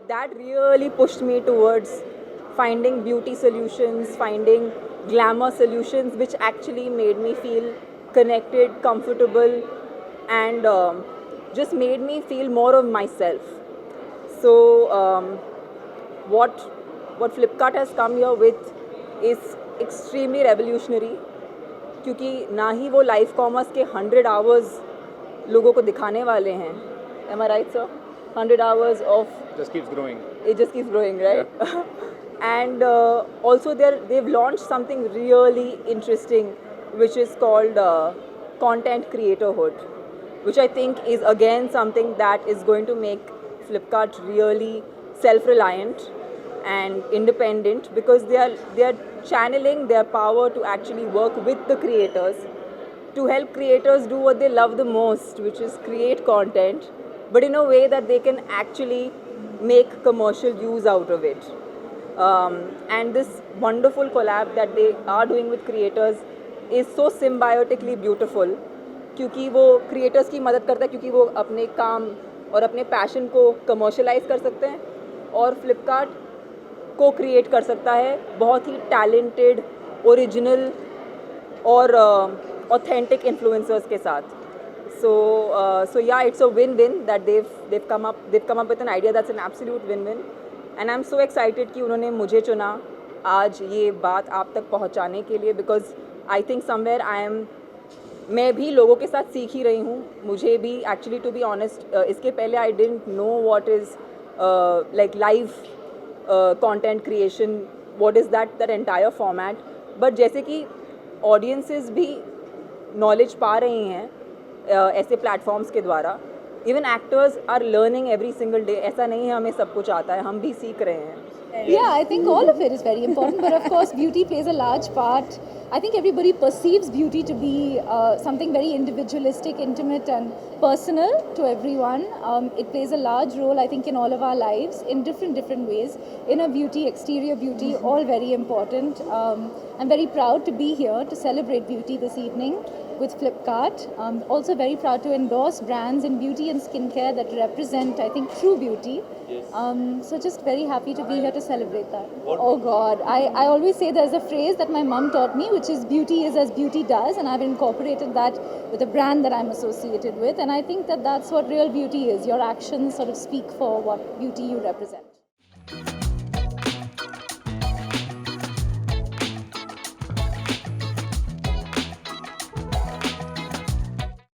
That really pushed me towards finding beauty solutions, finding glamour solutions, which actually made me feel connected, comfortable, and just made me feel more of myself. So, what what Flipkart has come here with is extremely revolutionary, क्योंकि ना ही वो live commerce के 100 hours लोगों को दिखाने वाले हैं. Am I right, sir? 100 hours of Just keeps growing. it just keeps growing, right? And also they've launched something really interesting, which is called content creatorhood, which I think is again something that is going to make Flipkart really self-reliant and independent, because they are channeling their power to actually work with the creators to help creators do what they love the most, which is create content, but in a way that they can actually make commercial use out of it. And this wonderful collab that they are doing with creators is so symbiotically beautiful, क्योंकि वो creators की मदद करता है, क्योंकि वो अपने काम और अपने passion को commercialize कर सकते हैं, और Flipkart को create कर सकता है बहुत ही talented, original और authentic influencers के साथ. So yeah, it's a win-win that they've come up with an idea that's an absolute win-win, and I'm so excited कि उन्होंने मुझे चुना आज ये बात आप तक पहुंचाने के लिए, because I think somewhere मैं भी लोगों के साथ सीख ही रही हूँ. मुझे भी actually to be honest इसके पहले I didn't know what is like live content creation, what is that entire format. But जैसे कि audiences भी knowledge पा रही हैं ऐसे प्लेटफॉर्म्स के द्वारा, even actors are learning every single day. ऐसा नहीं है हमें सब कुछ आता है, हम भी सीख रहे हैं. Yeah, I think all of it is very important, but of course beauty plays a large part. I think everybody perceives beauty to be something very individualistic, intimate and personal to everyone. It plays a large role, I think, in all of our lives in different ways. Inner beauty, exterior beauty, all very important. I'm very proud to be here to celebrate beauty this evening with Flipkart. Also very proud to endorse brands in beauty and skincare that represent, I think, true beauty. Yes. So just very happy to be here to celebrate that. Oh God, I always say there's a phrase that my mom taught me, which is beauty is as beauty does, and I've incorporated that with a brand that I'm associated with, and I think that that's what real beauty is. Your actions sort of speak for what beauty you represent.